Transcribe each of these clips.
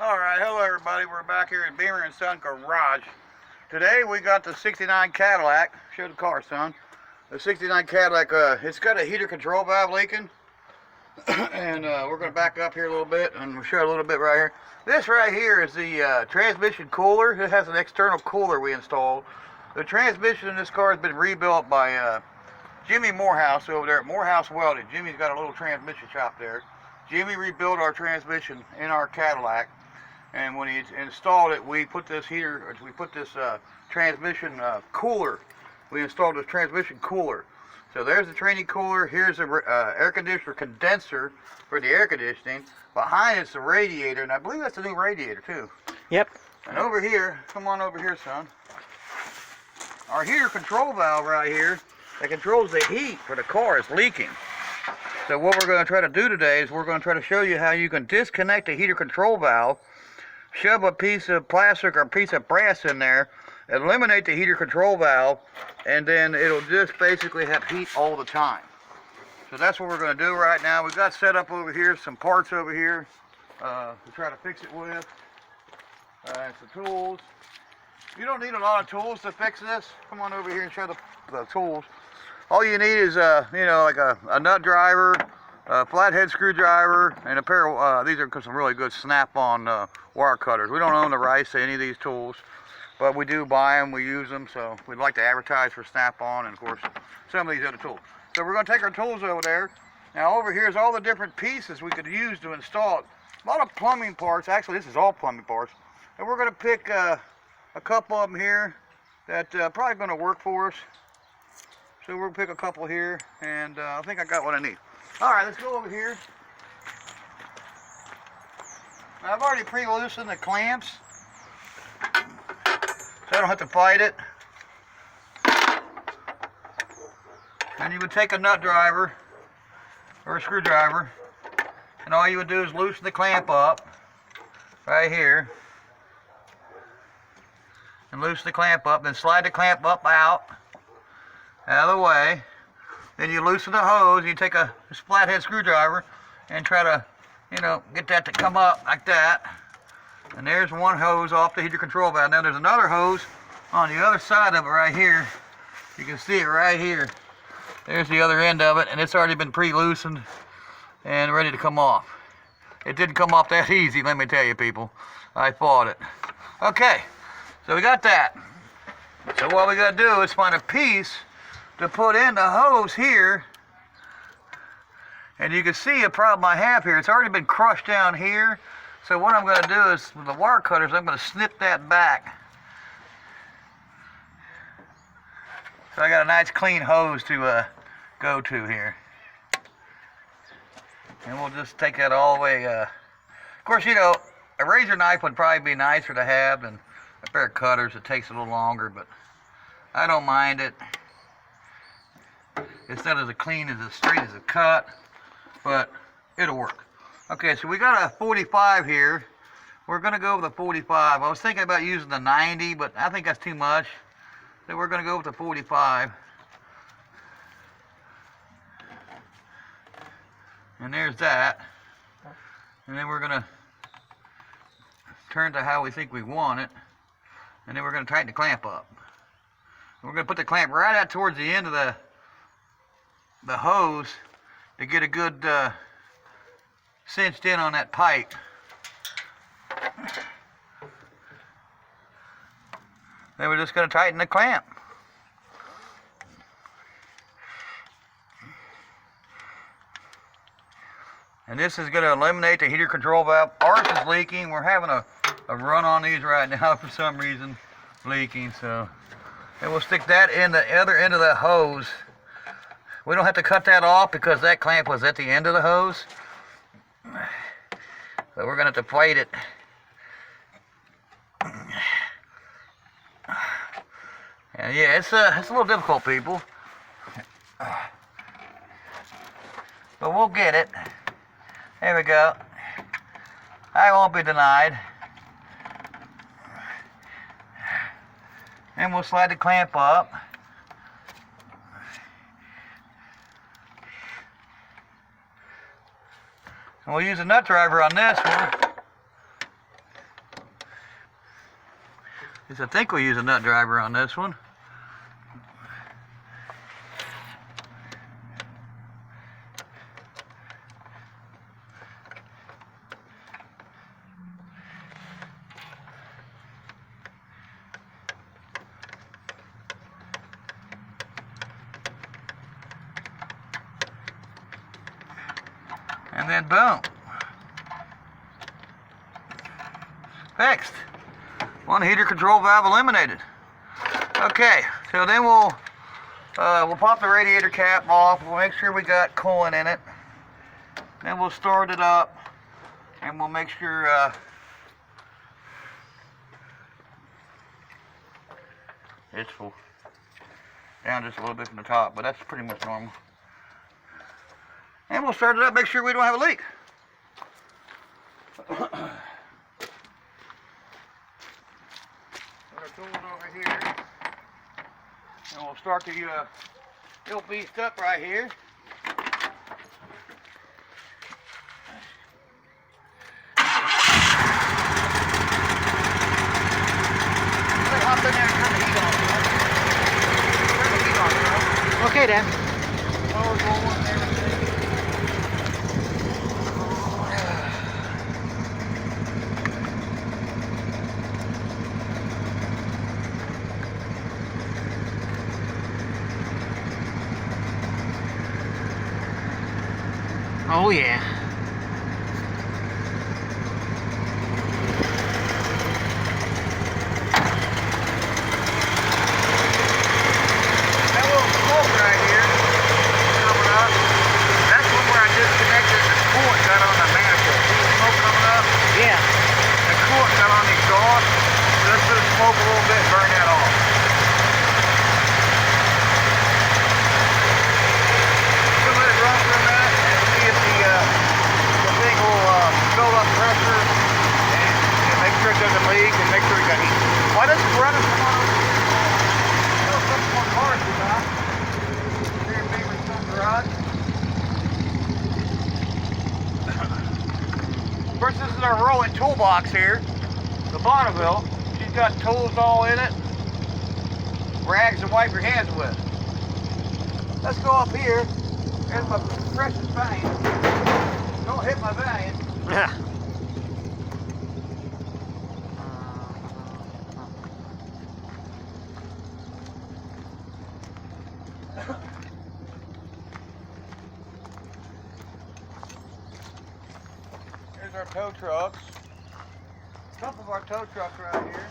Alright, hello everybody. We're back here at Beamer & Son Garage. Today we got the 69 Cadillac. Show the car, son. The 69 Cadillac, it's got a heater control valve leaking. And we're going to back up here a little bit and we'll show a little bit right here. This right here is the transmission cooler. It has an external cooler we installed. The transmission in this car has been rebuilt by Jimmy Morehouse over there at Morehouse Welding. Jimmy's got a little transmission shop there. Jimmy rebuilt our transmission in our Cadillac. And when he installed it, we put this transmission cooler. We installed this transmission cooler. So there's the training cooler. Here's the air conditioner condenser for the air conditioning. Behind it's the radiator, and I believe that's a new radiator too. Yep. And over here, come on over here, son. Our heater control valve right here that controls the heat for the car is leaking. So what we're going to try to do today is we're going to try to show you how you can disconnect the heater control valve, shove a piece of plastic or a piece of brass in there, eliminate the heater control valve, and then it'll just basically have heat all the time. So that's what we're going to do right now. We've got set up over here, some parts over here to try to fix it with. Some tools. You don't need a lot of tools to fix this. Come on over here and show the tools. All you need is like a nut driver, a flathead screwdriver, and a pair of these are some really good snap-on wire cutters. We don't own the rights to any of these tools, but we do buy them, we use them, so we'd like to advertise for snap-on and of course some of these other tools. So we're going to take our tools over there. Now over here is all the different pieces we could use to install it. A lot of plumbing parts. Actually, this is all plumbing parts, and we're going to pick a couple of them here that probably going to work for us. So we'll pick a couple here, and I think I got what I need. Alright, let's go over here. Now, I've already pre-loosened the clamps, so I don't have to fight it. And you would take a nut driver, or a screwdriver, and all you would do is loosen the clamp up, right here. And loosen the clamp up, then slide the clamp up out of the way. Then you loosen the hose. You take a flathead screwdriver and try to, get that to come up like that. And there's one hose off the heater control valve. Now there's another hose on the other side of it right here. You can see it right here. There's the other end of it, and it's already been pre-loosened and ready to come off. It didn't come off that easy, let me tell you, people. I fought it. Okay, so we got that. So what we got to do is find a piece to put in the hose here, and you can see a problem I have here. It's already been crushed down here, so what I'm going to do is with the wire cutters I'm going to snip that back. So I got a nice clean hose to go to here, and we'll just take that all the way. Of course, a razor knife would probably be nicer to have than a pair of cutters. It takes a little longer, but I don't mind it. It's not as clean as straight as a cut, but it'll work. Okay, so we got a 45 here. We're going to go with a 45. I was thinking about using the 90, but I think that's too much. So we're going to go with the 45. And there's that. And then we're going to turn to how we think we want it. And then we're going to tighten the clamp up. We're going to put the clamp right out towards the end of the hose to get a good cinched in on that pipe. Then we're just going to tighten the clamp. And this is going to eliminate the heater control valve. Ours is leaking. We're having a run on these right now for some reason, leaking. So, and we'll stick that in the other end of the hose. We don't have to cut that off because that clamp was at the end of the hose. So we're going to have to fight it. And yeah, it's a little difficult, people. But we'll get it. There we go. I won't be denied. And we'll slide the clamp up. And we'll use a nut driver on this one. Guess I think we'll use a nut driver on this one. And then boom. Fixed. One heater control valve eliminated. Okay, so then we'll pop the radiator cap off. We'll make sure we got coolant in it. Then we'll start it up, and we'll make sure it's full. Down just a little bit from the top, but that's pretty much normal. And we'll start it up, make sure we don't have a leak. Put our tools over here. And we'll start the little beast up right here. Hop in there and turn the heat on. Turn the heat on, bro. Okay, Dan. Power going and everything. Oh yeah. That little smoke right here coming up, that's one where I disconnected the coolant got on the manifold. See the smoke coming up? Yeah. The coolant got on the exhaust. So let's just smoke a little bit and burn that off. We'll let it run for a minute and see if the thing will build up pressure and make sure it doesn't leak and make sure we got heat. While this is running, come on over here. Show some more cars we got. Here in Beaver Sun Garage. Of course, this is our rolling toolbox here. The Bonneville. She's got tools all in it. Rags to wipe your hands with. Let's go up here. Here's my precious valiant. Don't hit my valiant. Yeah. Here's our tow trucks. A couple of our tow trucks right here.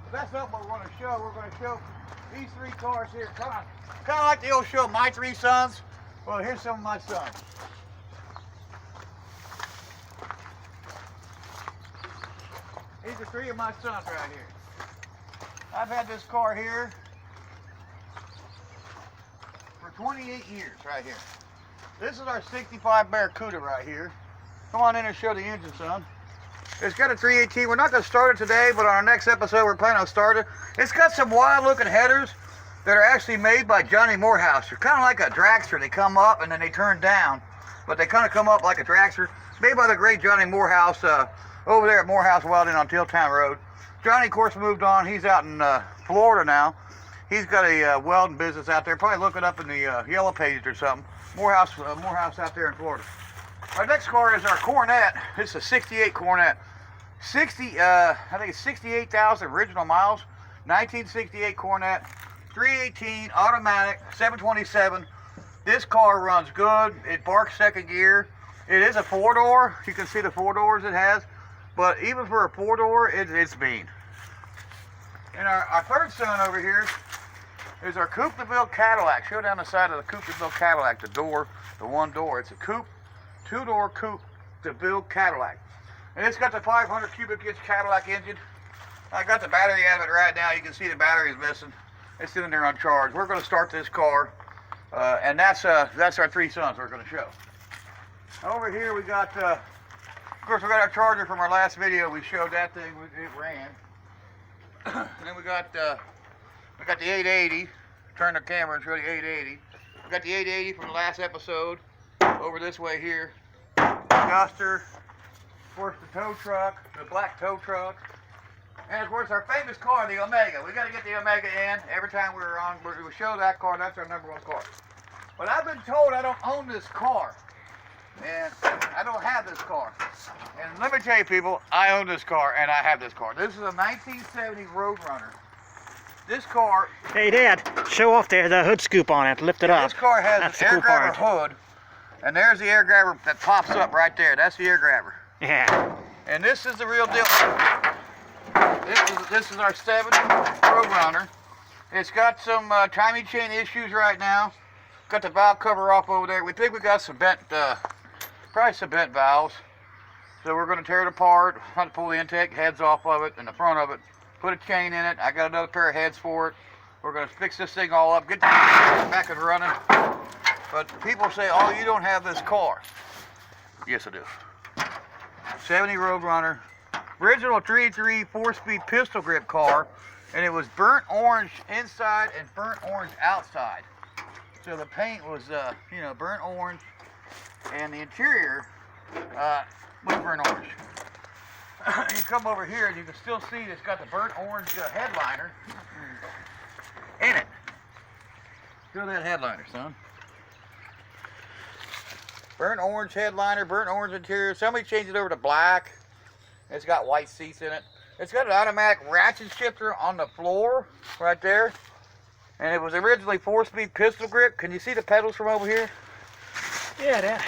But that's not what we're going to show. We're going to show these three cars here. Kind of like the old show, My Three Sons. Well, here's some of my sons. These are three of my sons right here. I've had this car here for 28 years right here. This is our 65 Barracuda right here. Come on in and show the engine, son. It's got a 318. We're not going to start it today, but on our next episode, we're planning on starting it. It's got some wild-looking headers that are actually made by Johnny Morehouse. They're kind of like a dragster. They come up and then they turn down, but they kind of come up like a dragster. Made by the great Johnny Morehouse over there at Morehouse Welding on Tilltown Road. Johnny, of course, moved on. He's out in Florida now. He's got a welding business out there. Probably look it up in the Yellow Pages or something. Morehouse out there in Florida. Our next car is our Coronet. It's a 68 Coronet. I think it's 68,000 original miles. 1968 Coronet. 318 automatic, 727. This car runs good. It barks second gear. It is a four-door. You can see the four doors it has. But even for a four-door, it's mean. And our third son over here is our Coupe de Ville Cadillac. Show down the side of the Coupe de Ville Cadillac, the door, the one door. It's a coupe, two-door Coupe de Ville Cadillac. And it's got the 500 cubic inch Cadillac engine. I got the battery out of it right now. You can see the battery's missing. It's sitting there on charge. We're going to start this car, and that's our three sons we're going to show. Over here we got, of course, we got our charger from our last video. We showed that thing. It ran. And then we got the 880. Turn the camera and show the 880. We got the 880 from the last episode. Over this way here. Duster. Of course, the tow truck, the black tow truck. And of course, our famous car, the Omega. We got to get the Omega in. Every time we show that car, that's our #1 car. But I've been told I don't own this car. And I don't have this car. And let me tell you, people, I own this car and I have this car. This is a 1970 Roadrunner. This car... Hey, Dad, show off there the hood scoop on it. Lift it up. This car has That's an the air cool grabber part. hood. And there's the air grabber that pops up right there. That's the air grabber. Yeah. And this is the real deal. This is our 70 Roadrunner. It's got some timing chain issues right now. Got the valve cover off over there. We think we got some bent, probably some bent valves. So we're going to tear it apart, try to pull the intake heads off of it and the front of it, put a chain in it. I got another pair of heads for it. We're going to fix this thing all up, get the back and running. But people say, oh, you don't have this car. Yes, I do. 70 Roadrunner. Original 3.3 4-speed pistol grip car. And it was burnt orange inside and burnt orange outside. So the paint was, you know, burnt orange. And the interior was burnt orange. You come over here and you can still see it's got the burnt orange headliner in it. Feel that headliner, son. Burnt orange headliner, burnt orange interior. Somebody changed it over to black. It's got white seats in it. It's got an automatic ratchet shifter on the floor right there. And it was originally 4-speed pistol grip. Can you see the pedals from over here? Yeah, Dad.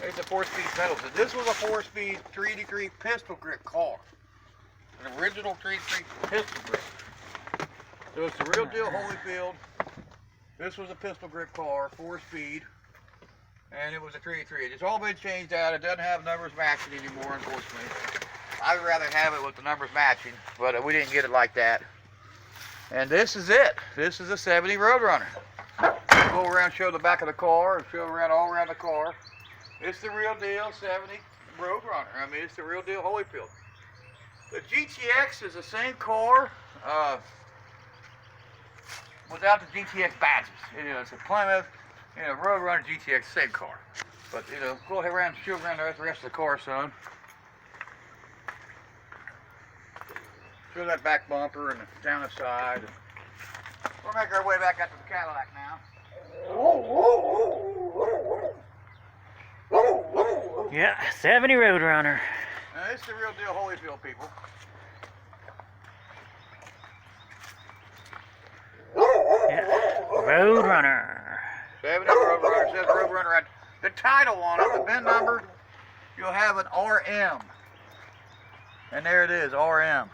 There's the 4-speed pedals. And this was a 4-speed 3-degree pistol grip car. An original 3-degree pistol grip. So it's the real deal Holyfield. This was a pistol grip car, 4-speed. And it was a 3-3. It's all been changed out. It doesn't have numbers matching anymore, unfortunately. I'd rather have it with the numbers matching, but we didn't get it like that. And this is it. This is a 70 Roadrunner. Go around, show the back of the car, and show around all around the car. It's the real deal 70 Roadrunner. I mean, it's the real deal Holyfield. The GTX is the same car without the GTX badges. You know, it's a Plymouth, you know, Roadrunner GTX, same car. But, you know, go ahead around and show around the rest of the car, son. Show that back bumper and down the side. We'll make our way back up to the Cadillac now. Yeah, 70 Roadrunner. Now, this is the real deal Holyfield, people. Yeah, Roadrunner. 70 Roadrunner, says Roadrunner right. The title on it, the VIN number, you'll have an RM. And there it is, RM.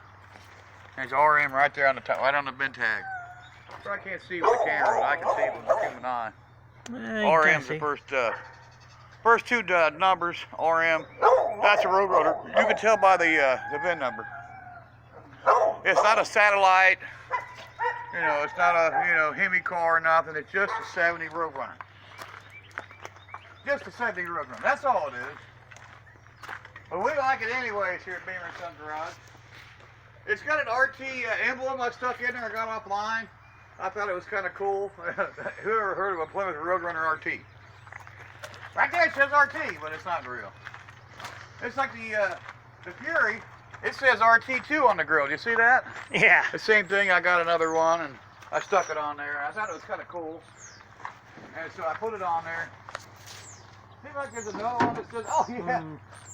There's RM right there on the top, right on the VIN tag. So I can't see with the camera, but I can see with the human eye. RM's the first two numbers, RM. That's a Roadrunner. You can tell by the VIN number. It's not a satellite. You know, it's not a, you know, Hemi car or nothing. It's just a 70 Roadrunner. Just a 70 Roadrunner. That's all it is. But we like it anyways here at Beamer & Son Garage. It's got an RT emblem I stuck in there. I got offline. I thought it was kind of cool. Whoever heard of a Plymouth Roadrunner RT? Right there it says RT, but it's not real. It's like the Fury. It says RT2 on the grill. Do you see that? Yeah. The same thing. I got another one and I stuck it on there. I thought it was kind of cool. And so I put it on there. Seems like there's another one that says, oh yeah,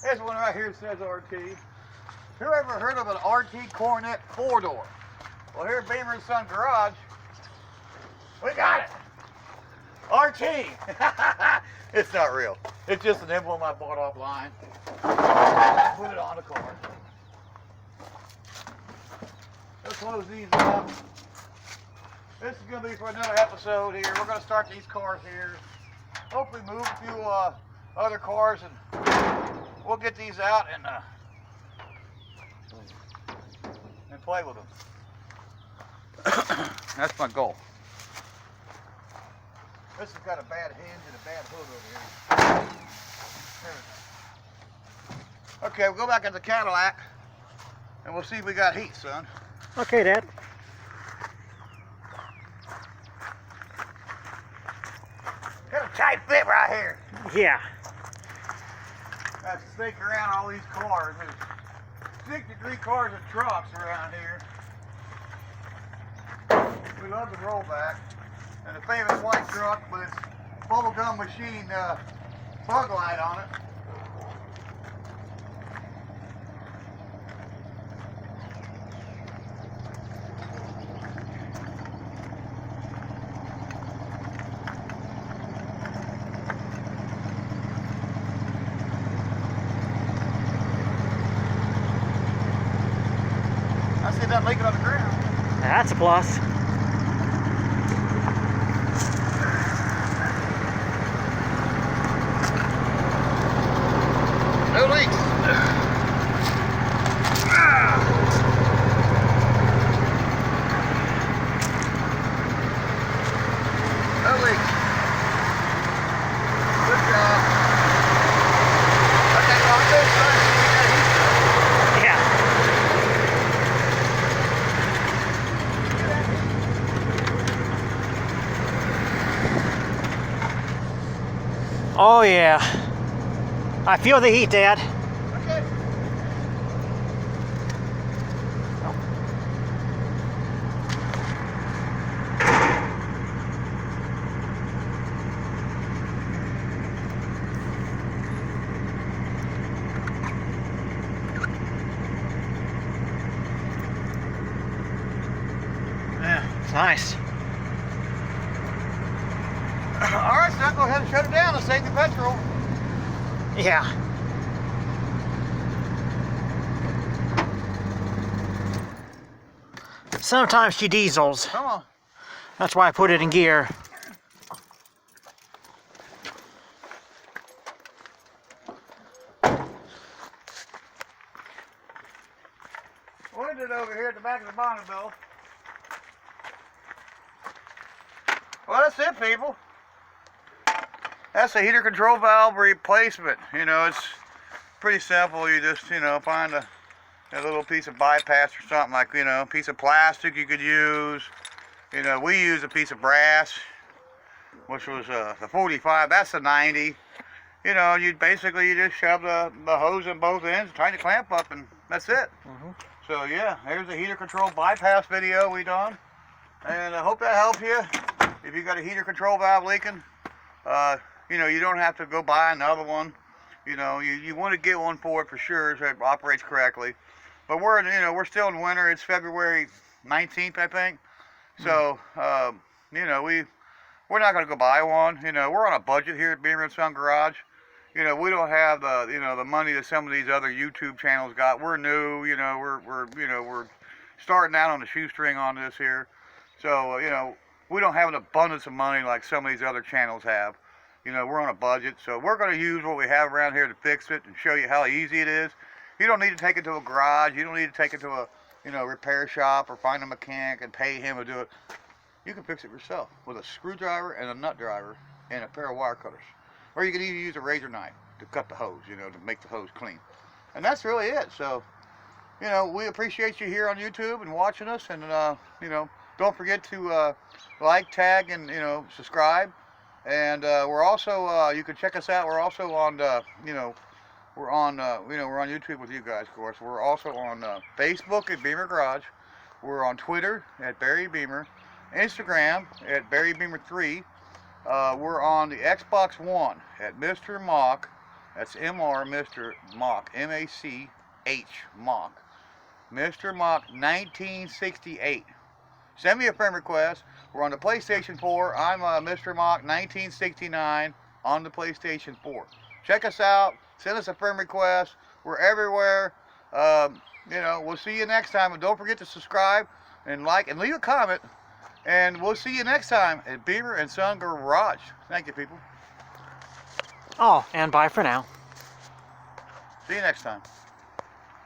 there's one right here that says RT. Who ever heard of an RT Coronet 4-door? Well, here at Beamer & Son Garage, we got it. RT. It's not real. It's just an emblem I bought offline. Put it on the car. Let's close these up. This is going to be for another episode here. We're going to start these cars here. Hopefully move a few other cars and we'll get these out and play with them. That's my goal. This has got a bad hinge and a bad hood over here. Okay, we'll go back in the Cadillac and we'll see if we got heat, son. Okay, Dad. Got a tight fit right here. Yeah. I have to sneak around all these cars. 63 cars and trucks around here. We love the rollback. And the famous white truck with its bubblegum machine bug light on it. I see that leaking on the ground. That's a plus. No leaks. No leaks. Good job. Okay, well, I'm good, son. We got heat stuff. Yeah. Oh yeah. I feel the heat, Dad. Okay. Yeah, it's nice. All right, son, go ahead and shut it down and save the petrol. Yeah. Sometimes she diesels. Come on. That's why I put it in gear. What is it over here at the back of the bonnet, Bill? Well, that's it, people. That's a heater control valve replacement. You know, it's pretty simple. You just, you know, find a little piece of bypass or something, like, you know, a piece of plastic you could use. You know, we use a piece of brass, which was the 45. That's the 90. You know, you just shove the hose in both ends, tighten the clamp up, and that's it. So yeah, here's the heater control bypass video we done, and I hope that helped you. If you got a heater control valve leaking, you know, you don't have to go buy another one. You know, you want to get one for it for sure, so it operates correctly. But we're still in winter. It's February 19th, I think. So, you know, we're not going to go buy one. You know, we're on a budget here at Beamer & Son Garage. You know, we don't have the money that some of these other YouTube channels got. We're new. You know, we're starting out on the shoestring on this here. So, you know, we don't have an abundance of money like some of these other channels have. You know, we're on a budget, so we're going to use what we have around here to fix it and show you how easy it is. You don't need to take it to a garage. You don't need to take it to a, you know, repair shop or find a mechanic and pay him to do it. You can fix it yourself with a screwdriver and a nut driver and a pair of wire cutters. Or you can even use a razor knife to cut the hose, you know, to make the hose clean. And that's really it. So, you know, we appreciate you here on YouTube and watching us. And, you know, don't forget to like, tag, and, you know, subscribe. And we're also, you can check us out. We're also on, you know, we're on YouTube with you guys, of course. We're also on Facebook at Beamer Garage. We're on Twitter at Barry Beamer. Instagram at Barry Beamer 3. We're on the Xbox One at Mr. Mock. That's MR Mr. Mock, M-A-C-H Mock. Mr. Mock 1968. Send me a friend request. We're on the PlayStation 4. I'm Mr. Mock 1969 on the PlayStation 4. Check us out. Send us a friend request. We're everywhere. You know, we'll see you next time. And don't forget to subscribe and like and leave a comment. And we'll see you next time at Beamer & Son Garage. Thank you, people. Oh, and bye for now. See you next time.